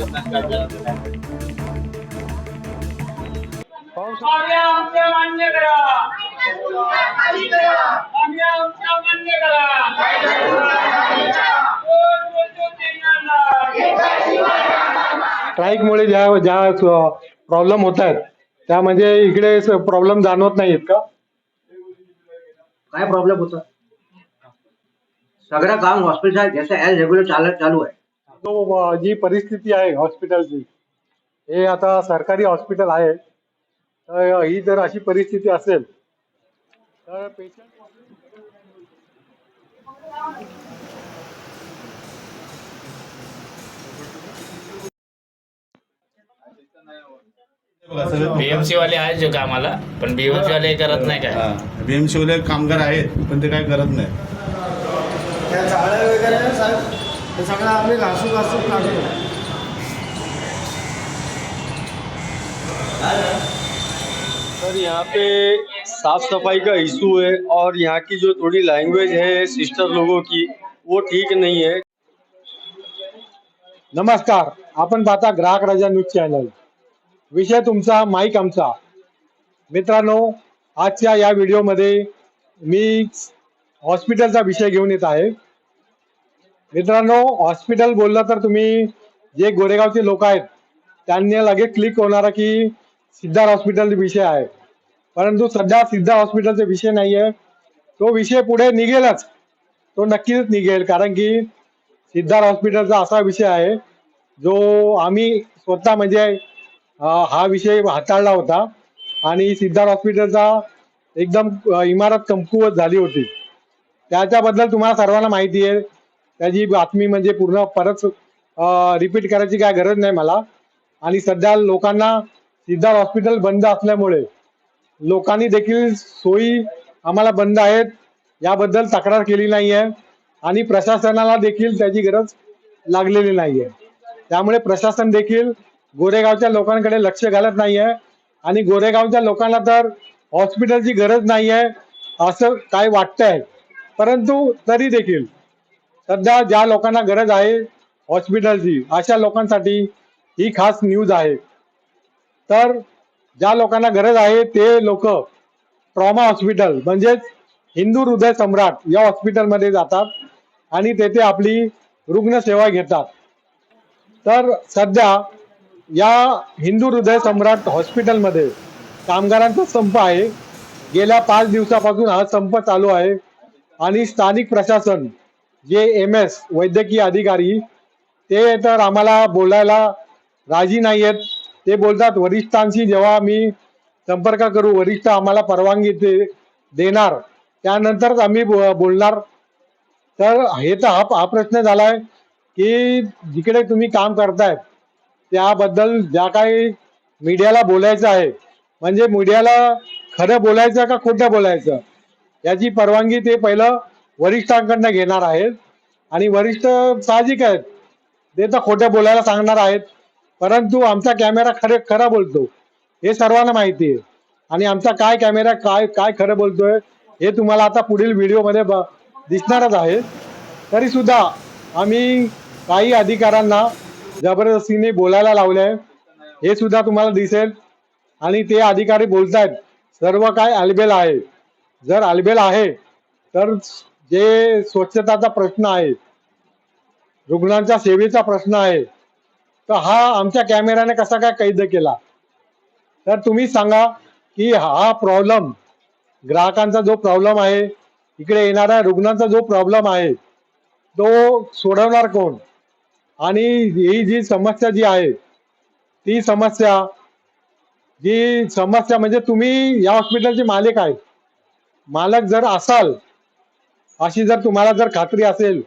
आम्ही आमच्या मान्य करा. आम्ही आमच्या मान्य करा. कोण बोलतो ते येणार. स्ट्राईकमुळे ज्या ज्या प्रॉब्लेम होत आहेत त्या म्हणजे इकडे प्रॉब्लेम जाणवत नाहीत का? काय प्रॉब्लेम होता? सगळं काम हॉस्पिटल जसं ॲज रेग्युलर चालू आहे. जी परिस्थिती आहे हॉस्पिटलची, हे आता सरकारी हॉस्पिटल आहे, तर ही जर अशी परिस्थिती असेल तर पेशंट बीएमसी वाले आहेत जो कामाला, पण बीएमसी वाले करत नाही काय. बीएमसी वाले कामगार आहेत पण ते काय करत नाही. त्या जाळ्या वगैरे ना साहेब, ते सगळं आम्ही घासून काढतो. सर यहाँ पे साफ सफाई का इशू है और यहाँ की जो थोड़ी लैंग्वेज है सिस्टर लोगों की वो ठीक नहीं है. नमस्कार, आपण पाहता ग्राहक राजा न्यूज चॅनल. विषय तुमचा, माईक आमचा. मित्रांनो, आजच्या या व्हिडिओमध्ये मी हॉस्पिटलचा विषय घेऊन येत आहे. मित्रांनो, हॉस्पिटल बोललं तर तुम्ही जे गोरेगावचे लोक आहेत त्यांनी लगेच क्लिक होणार की सिद्धार्थ हॉस्पिटल विषय आहे, परंतु सध्या सिद्धार्थ हॉस्पिटलचा विषय नाही आहे. तो विषय पुढे निघेलच, तो नक्कीच निघेल, कारण की सिद्धार्थ हॉस्पिटलचा असा विषय आहे जो आम्ही स्वतः म्हणजे हा विषय हाताळला होता आणि सिद्धार्थ हॉस्पिटलचा एकदम इमारत कमकुवत झाली होती. त्याच्याबद्दल तुम्हाला सर्वांना माहिती आहे. त्याची बातमी म्हणजे पूर्ण परत रिपीट करायची काय गरज नाही मला. आणि सध्या लोकांना सिद्धार्थ हॉस्पिटल बंद असल्यामुळे लोकांनी देखील सोयी आम्हाला बंद आहेत याबद्दल तक्रार केली नाही आहे आणि प्रशासनाला देखील त्याची गरज लागलेली नाही आहे. त्यामुळे प्रशासन देखील गोरेगावच्या लोकांकडे लक्ष घालत नाही आहे आणि गोरेगावच्या लोकांना तर हॉस्पिटलची गरज नाही आहे असं काय वाटतंय. परंतु तरी देखील सध्या ज्या लोकांना गरज आहे हॉस्पिटलची, अशा लोकांसाठी ही खास न्यूज आहे. तर ज्या लोकांना गरज आहे ते लोक ट्रॉमा हॉस्पिटल म्हणजेच हिंदू हृदय सम्राट या हॉस्पिटलमध्ये जातात आणि तेथे आपली रुग्णसेवा घेतात. तर सध्या या हिंदू हृदय सम्राट हॉस्पिटलमध्ये कामगारांचा संप आहे. गेल्या 5 दिवसापासून हा संप चालू आहे आणि स्थानिक प्रशासन जे MS वैद्यकीय अधिकारी ते तर आम्हाला बोलायला राजी नाही आहेत. ते बोलतात वरिष्ठांशी जेव्हा आम्ही संपर्क करू, वरिष्ठ आम्हाला परवानगी देणार त्यानंतरच आम्ही बोलणार. तर हे तर हा प्रश्न झालाय की जिकडे तुम्ही काम करतायत त्याबद्दल ज्या काही मीडियाला बोलायचं आहे, म्हणजे मीडियाला खरं बोलायचं का खोटं बोलायचं याची परवानगी ते पहिलं वरिष्ठांकडनं घेणार आहेत. आणि वरिष्ठ साहजिक आहेत, ते तर खोटं बोलायला सांगणार आहेत. परंतु आमचा कॅमेरा खरा बोलतो हे सर्वांना माहिती आहे आणि आमचा काय कॅमेरा काय खरं बोलतोय हे तुम्हाला आता पुढील व्हिडिओमध्ये दिसणारच आहे. तरी सुद्धा आम्ही काही अधिकाऱ्यांना जबरदस्तीने बोलायला लावले आहे, हे सुद्धा तुम्हाला दिसेल. आणि ते अधिकारी बोलतायत सर्व काय आलबेल आहे. जर आलबेल आहे तर जे स्वच्छताचा प्रश्न आहे, रुग्णांच्या सेवेचा प्रश्न आहे, तर हा आमच्या कॅमेऱ्याने कसा काय कैद केला. तर तुम्ही सांगा की हा प्रॉब्लेम, ग्राहकांचा जो प्रॉब्लेम आहे, इकडे येणाऱ्या रुग्णांचा जो प्रॉब्लेम आहे तो सोडवणार कोण. आणि ही जी समस्या जी आहे ती समस्या म्हणजे तुम्ही या हॉस्पिटलचे मालक आहेत. मालक जर असाल, अशी जर तुम्हाला जर खात्री असेल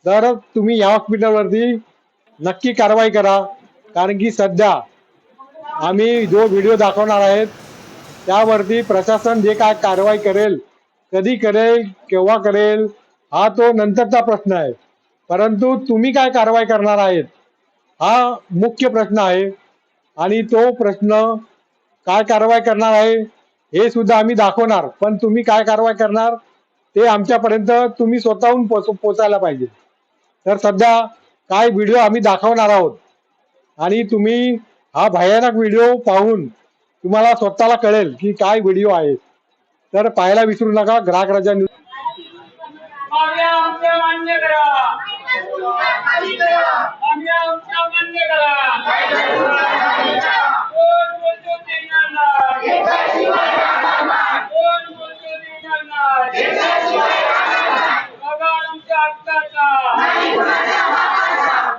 तर तुम्ही या हॉस्पिटलवरती नक्की कारवाई करा. कारण की सध्या आम्ही जो व्हिडिओ दाखवणार आहेत त्यावरती प्रशासन जे काय कारवाई करेल, कधी करेल, केव्हा करेल हा तो नंतरचा प्रश्न आहे. परंतु तुम्ही काय कारवाई करणार आहेत हा मुख्य प्रश्न आहे. आणि तो प्रश्न काय कारवाई करणार आहे हे सुद्धा आम्ही दाखवणार, पण तुम्ही काय कारवाई करणार ते आमच्यापर्यंत तुम्ही स्वतःहून पोचायला पाहिजे. तर सध्या काय व्हिडिओ आम्ही दाखवणार आहोत आणि तुम्ही हा भयानक व्हिडिओ पाहून तुम्हाला स्वतःला कळेल की काय व्हिडिओ आहे. तर पाहायला विसरू नका ग्राहक राजा न्यूज. मागण्या आमच्या मान्य करा. मागण्या आमच्या मान्य करा. कोण बोलतो ते येणार नाही. कोण बोलतो ते येणार नाही. पगार आमच्या हक्काचा.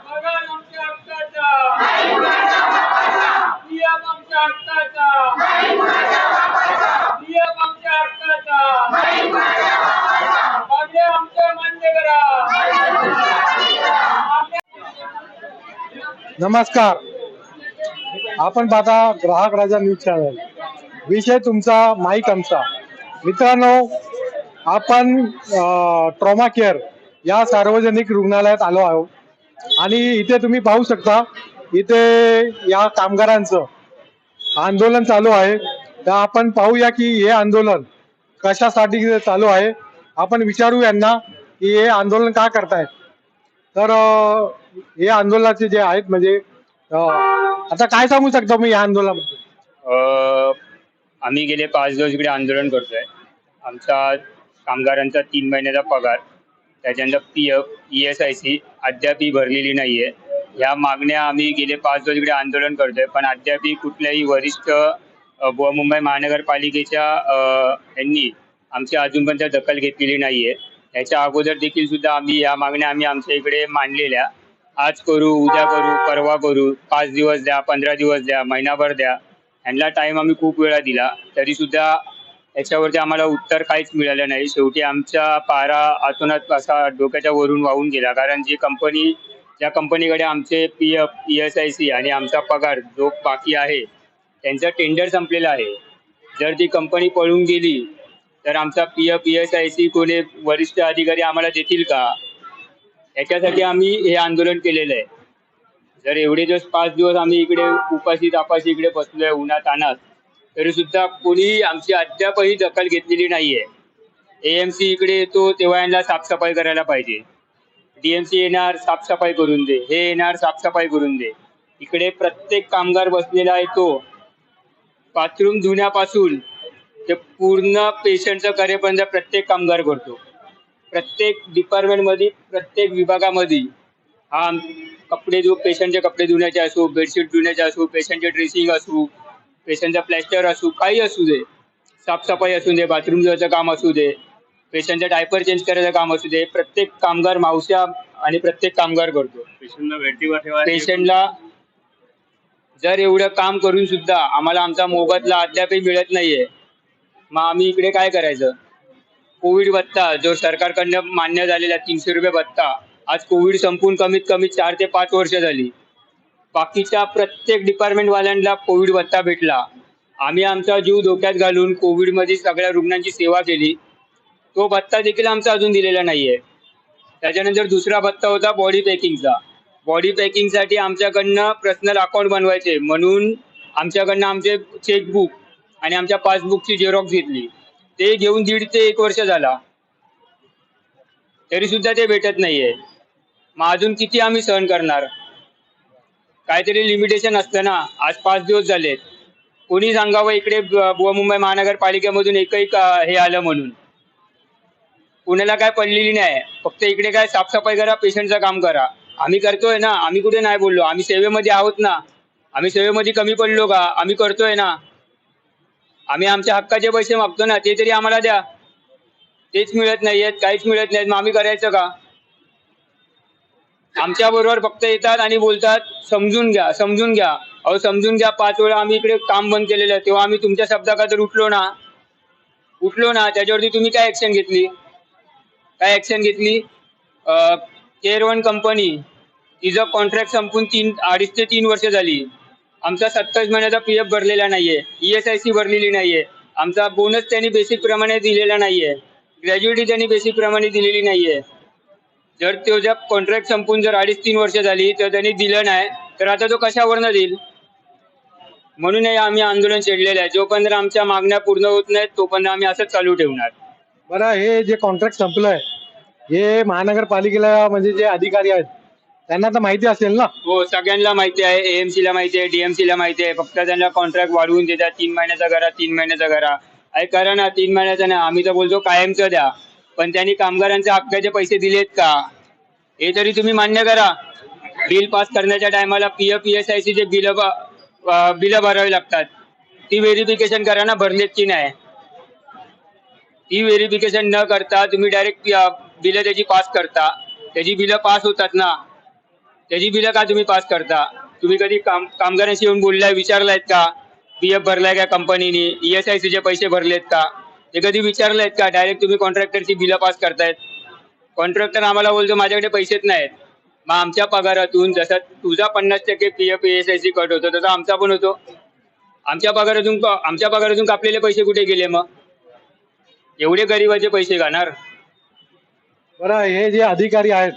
पगार आमच्या हक्काचा. नियम आमच्या हक्काचा. नियम आमच्या हक्काचा. मागण्या आमच्या मान्य करा. नमस्कार, आपण पाहता ग्राहक राजा न्यूज चॅनल. विषय तुमचा माईक आमचा. मित्रांनो, आपण ट्रॉमा केअर या सार्वजनिक रुग्णालयात आलो आहोत आणि इथे तुम्ही पाहू शकता, इथे या कामगारांचं आंदोलन चालू आहे. तर आपण पाहूया की हे आंदोलन कशासाठी चालू आहे. आपण विचारू यांना की हे आंदोलन का करतायत. तर हे आंदोलनाचे जे आहेत म्हणजे आता काय सांगू शकता मी या आंदोलनाबद्दल. आम्ही गेले 5 दिवस इकडे आंदोलन करतोय. आमचा कामगारांचा 3 महिन्याचा पगार, त्याच्यानंतर PF ESIC अद्यापही भरलेली नाहीये. ह्या मागण्या आम्ही गेले 5 दिवस इकडे आंदोलन करतोय, पण अद्यापही कुठल्याही वरिष्ठ मुंबई महानगरपालिकेच्या यांनी आमची अजूनपर्यंत दखल घेतलेली नाहीये. याच्या अगोदर देखील सुद्धा आम्ही या मागण्या आमच्या इकडे मांडलेल्या. आज करू, उद्या करू, परवा करू, 5 दिवस द्या, 15 दिवस द्या, महिनाभर द्या. ह्यांना टाइम आम्ही खूप वेळा दिला, तरी सुद्धा याच्यावरती आम्हाला उत्तर काहीच मिळालं नाही. शेवटी आमचा पारा आतोनात असा डोक्याच्या वरून वाहून गेला. कारण ज्या कंपनीकडे आमचे PF ESIC आणि आमचा पगार जो बाकी आहे त्यांचं टेंडर संपलेलं आहे. जर ती कंपनी पळून गेली तर आमचा PF ESIC कोणी वरिष्ठ अधिकारी आम्हाला देतील का? याच्यासाठी आम्ही हे आंदोलन केलेलं आहे. जर एवढे दिवस 5 दिवस आम्ही इकडे उपाशी तापाशी इकडे बसलोय उन्हात अनात, तरी सुद्धा कोणी आमची अद्यापही दखल घेतलेली नाहीये. AMC इकडे येतो तेव्हा यांना साफसफाई करायला पाहिजे. DMC येणार साफसफाई करून दे, हे येणार साफसफाई करून दे. इकडे प्रत्येक कामगार बसलेला आहे, तो बाथरूम धुण्यापासून ते पूर्ण पेशंटचं करेपर्यंत प्रत्येक कामगार करतो. प्रत्येक डिपार्टमेंटमध्ये, प्रत्येक विभागामध्ये हा कपडे पेशंटचे कपडे धुण्याचे असो, बेडशीट धुण्याचे असो, पेशंटचे ड्रेसिंग असो, पेशंटचा प्लॅस्टर असो, काही असू दे, साफसफाई असू दे, बाथरूम धुवायचं काम असू दे, पेशंटचा डायपर चेंज करायचं काम असू दे, प्रत्येक कामगार मावश्या आणि प्रत्येक कामगार करतो. पेशंटला जर एवढं काम करून सुद्धा आम्हाला आमचा मोबदला अद्यापही मिळत नाहीये, मग आम्ही इकडे काय करायचं? कोविड भत्ता जो सरकारकडनं मान्य झालेला 300 रुपये भत्ता, आज कोविड संपून कमीत कमी 4 ते 5 वर्ष झाली. बाकीच्या प्रत्येक डिपार्टमेंटवाल्यांना कोविड भत्ता भेटला. आम्ही आमचा जीव धोक्यात घालून कोविडमध्ये सगळ्या रुग्णांची सेवा केली. तो भत्ता देखील आमचा अजून दिलेला नाहीये. त्याच्यानंतर दुसरा भत्ता होता बॉडी पॅकिंगचा. बॉडी पॅकिंगसाठी आमच्याकडनं पर्सनल अकाउंट बनवायचे म्हणून आमच्याकडनं आमचे चेकबुक आणि आमच्या पासबुकची झेरॉक्स घेतली. ते घेऊन 1.5 ते 1 वर्ष झाला, तरी सुद्धा ते भेटत नाहीये. मग अजून किती आम्ही सहन करणार? काहीतरी लिमिटेशन असतं ना. आज 5 दिवस झालेत, कोणी सांगावं इकडे मुंबई महानगरपालिकेमधून एकही हे आलं म्हणून? कुणाला काय पडलेली नाही. फक्त इकडे काय साफसफाई करा, पेशंटचं काम करा. आम्ही करतोय ना, आम्ही कुठे नाही बोललो. आम्ही सेवेमध्ये आहोत ना. आम्ही सेवेमध्ये कमी पडलो का? आम्ही करतोय ना. आम्ही आमच्या हक्काचे पैसे मागतो ना, ते तरी आम्हाला द्या. तेच मिळत नाहीयेत, काहीच मिळत नाहीत, मग आम्ही करायचं का? आमच्या बरोबर फक्त येतात आणि बोलतात समजून घ्या, समजून घ्या. अहो समजून घ्या, 5 वेळा आम्ही इकडे काम बंद केलेलं आहे, तेव्हा आम्ही तुमच्या शब्दाखातर उठलो ना. त्याच्यावरती तुम्ही काय ऍक्शन घेतली? काय ऍक्शन घेतली? केअर वन कंपनी, तिचं कॉन्ट्रॅक्ट संपून 2.5 ते 3 वर्ष झाली. आमचा 27 महिन्याचा PF भरलेला नाहीये, ESIC भरलेली नाहीये. आमचा बोनस त्यांनी बेसिक प्रमाणे दिलेला नाहीये, ग्रॅज्युएटी त्यांनी बेसिक प्रमाणे दिलेली नाहीये. जर त्याच्या कॉन्ट्रॅक्ट संपून जर 2.5-3 वर्ष झाली तर त्यांनी दिलं नाही, तर आता तो कशावरनं देईल? म्हणून आम्ही आंदोलन छेडलेलं आहे. जोपर्यंत आमच्या मागण्या पूर्ण होत नाहीत तोपर्यंत आम्ही असंच चालू ठेवणार. बरं, हे जे कॉन्ट्रॅक्ट संपलंय, हे महानगरपालिकेला म्हणजे जे अधिकारी आहेत त्यांना तर माहिती असेल ना. हो, सगळ्यांना माहिती आहे. AMC ला माहिती आहे, DMC ला माहिती आहे. फक्त त्यांना कॉन्ट्रॅक्ट वाढवून देतात, 3 महिन्याचा करा, 3 महिन्याचा करा. अरे करा ना, 3 महिन्याचा नाही, आम्ही तर बोलतो कायमचं द्या. पण त्यांनी कामगारांचे हक्काचे पैसे दिलेत का हे तरी तुम्ही मान्य करा. बिल पास करण्याच्या टायमाला PF ESIC चे बिल भरावे लागतात. ती व्हेरिफिकेशन करा ना, भरलेत की नाही. ती व्हेरिफिकेशन न करता तुम्ही डायरेक्ट बिलं त्याची पास करता. त्याची बिलं पास होतात ना, त्याची बिलं का तुम्ही पास करता. तुम्ही कधी कामगारांशी येऊन बोललाय, विचारलायत का PF भरलाय का कंपनीने, ESIC चे पैसे भरलेत का, ते कधी विचारलेत का. डायरेक्ट तुम्ही कॉन्ट्रॅक्टरची बिलं पास करतायत. कॉन्ट्रॅक्टर आम्हाला बोलतो माझ्याकडे पैसेच नाहीत. मग आमच्या पगारातून जसा तुझा 50% PF ESIC कट होतो तसा आमचा पण होतो. आमच्या पगारातून कापलेले पैसे कुठे गेले. मग एवढे गरीबाचे पैसे घालणार. बरं, हे जे अधिकारी आहेत,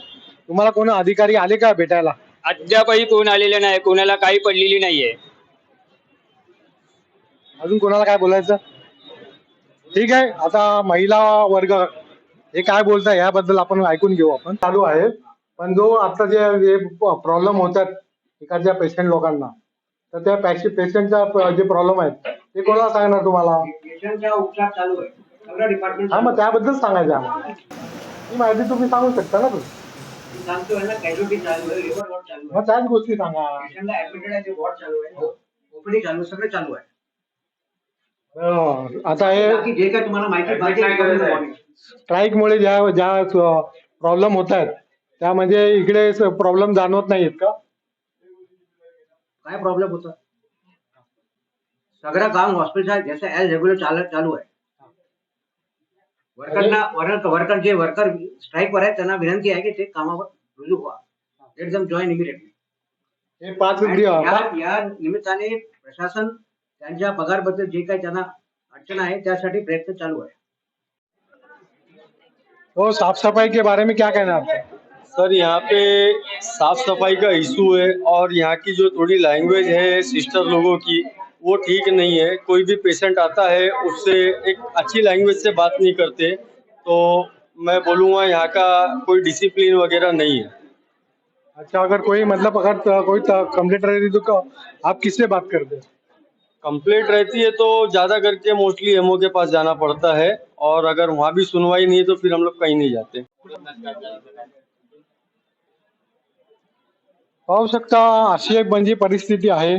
तुम्हाला कोण अधिकारी आले का भेटायला? अद्यापही कोण आलेलं नाही, कोणाला काही पडलेली नाहीये. अजून कोणाला काय बोलायचं? ठीक आहे, आता महिला वर्ग हे काय बोलताय याबद्दल आपण ऐकून घेऊ. आपण चालू आहे, पण जो आता जे प्रॉब्लेम होतात एखाद्या पेशंट लोकांना, तर त्या पेशंटचा जे प्रॉब्लेम आहेत ते कोणाला सांगणार तुम्हाला? पेशंटचा उपचार चालू आहे, सगळं डिपार्टमेंट. हा, मग त्याबद्दल सांगायचं आम्हाला. ही माहिती तुम्ही सांगू शकता ना. तुम्ही सांगतोय ना, कॅज्युअलिटी चालू आहे, लेबर वॉर्ड चालू आहे, मग त्याच गोष्टी सांगा. पेशंटला ऍडमिटेड आहे, वॉर्ड चालू आहे, OPD चालू आहे, सगळं चालू आहे. आता हे बाकी जे काय तुम्हाला माहिती पाहिजे स्ट्राईकमुळे ज्या प्रॉब्लेम होत आहेत त्या म्हणजे इकडे प्रॉब्लेम जाणवत नाहीत का? काय प्रॉब्लेम होता. सगळं काम हॉस्पिटल जसं ॲज रेग्युलर चालू आहे. वर्कर स्ट्राईकवर आहेत त्यांना विनंती आहे की ते कामावर रुजू व्हा. Let them join immediately. हे 5 मिनिट या निमित्ताने प्रशासन त्यांच्या पगारबद्दल जे काही त्यांना अडचण आहे त्यासाठी प्रयत्न चालू आहे. वो साफ सफाई के बारे में क्या कहना है आपका? सर, यहाँ पे साफ सफाई का इशू है और यहाँ की जो थोड़ी लैंग्वेज है सिस्टर लोगों की वो ठीक नहीं है. कोई भी पेशेंट आता है उससे एक अच्छी लैंग्वेज से बात नहीं करते, तो मैं बोलूँगा यहाँ का कोई डिसिप्लिन वगैरह नहीं है. अच्छा, अगर कोई मतलब अगर कोई कंप्लेंट रहती तो आप किससे बात करते हैं? कंप्लेंट रहती है तो ज़्यादा करके मोस्टली MO के पास जाना पड़ता है, और अगर वहाँ भी सुनवाई नहीं तो फिर हम लोग कहीं नहीं जाते. पाहू शकता, अशी एक म्हणजे परिस्थिती आहे,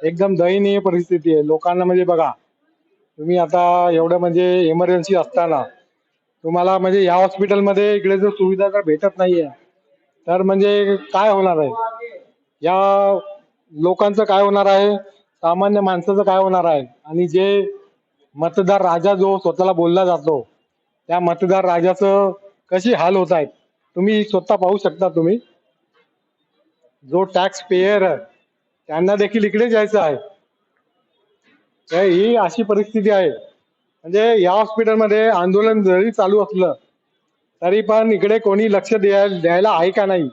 एकदम दयनीय परिस्थिती आहे. लोकांना म्हणजे बघा, तुम्ही आता एवढं म्हणजे इमर्जन्सी असताना तुम्हाला म्हणजे या हॉस्पिटलमध्ये इकडे जर सुविधा जर भेटत नाहीये तर म्हणजे काय होणार आहे? या लोकांचं काय होणार आहे? सामान्य माणसाचं काय होणार आहे? आणि जे मतदार राजा जो स्वतःला बोलला जातो त्या मतदार राजाचं कशी हाल होत आहेत तुम्ही स्वतः पाहू शकता. तुम्ही जो टॅक्स पेयर आहे त्यांना देखील इकडे जायचं आहे. तर ही अशी परिस्थिती आहे. म्हणजे या हॉस्पिटलमध्ये आंदोलन जरी चालू असलं तरी पण इकडे कोणी लक्ष द्यायला आहे का नाही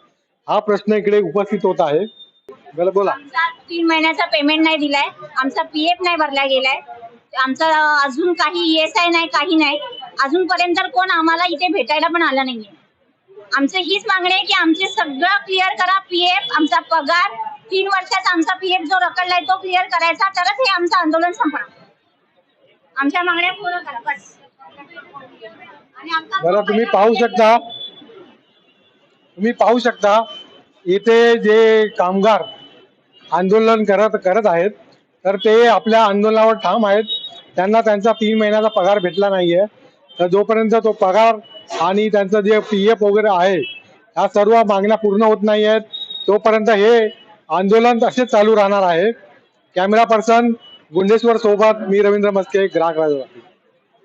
हा प्रश्न इकडे उपस्थित होत आहे. बोला. आमचा 3 महिन्याचा पेमेंट नाही दिलाय, आमचा PF नाही भरला गेलाय, आमचा अजून काही ESI नाही, काही नाही. अजूनपर्यंत कोण आम्हाला इथे भेटायला पण आलं नाहीये. आमचं हीच मागणी आहे की आमचे सगळं क्लिअर करा. PF, आमचा पगार, 3 वर्षाचा आमचा PF जो रखडलाय तो क्लिअर करायचा, तरच हे आमचं आंदोलन संपणार. आमच्या मागण्या पूर्ण करा बस. आणि आमचा बरं, तुम्ही पाहू शकता इथे जे कामगार आंदोलन करत आहेत तर ते आपल्या आंदोलनावर ठाम आहेत. त्यांना त्यांचा 3 महिन्याचा पगार भेटला नाहीये. तर जोपर्यंत तो पगार आणि त्यांचं जे PF वगैरे आहे ह्या सर्व मागण्या पूर्ण होत नाही आहेत तोपर्यंत हे आंदोलन असेच चालू राहणार आहे. कॅमेरा पर्सन गुंडेश्वर सोबत मी रवींद्र मस्के, ग्राहक राजा.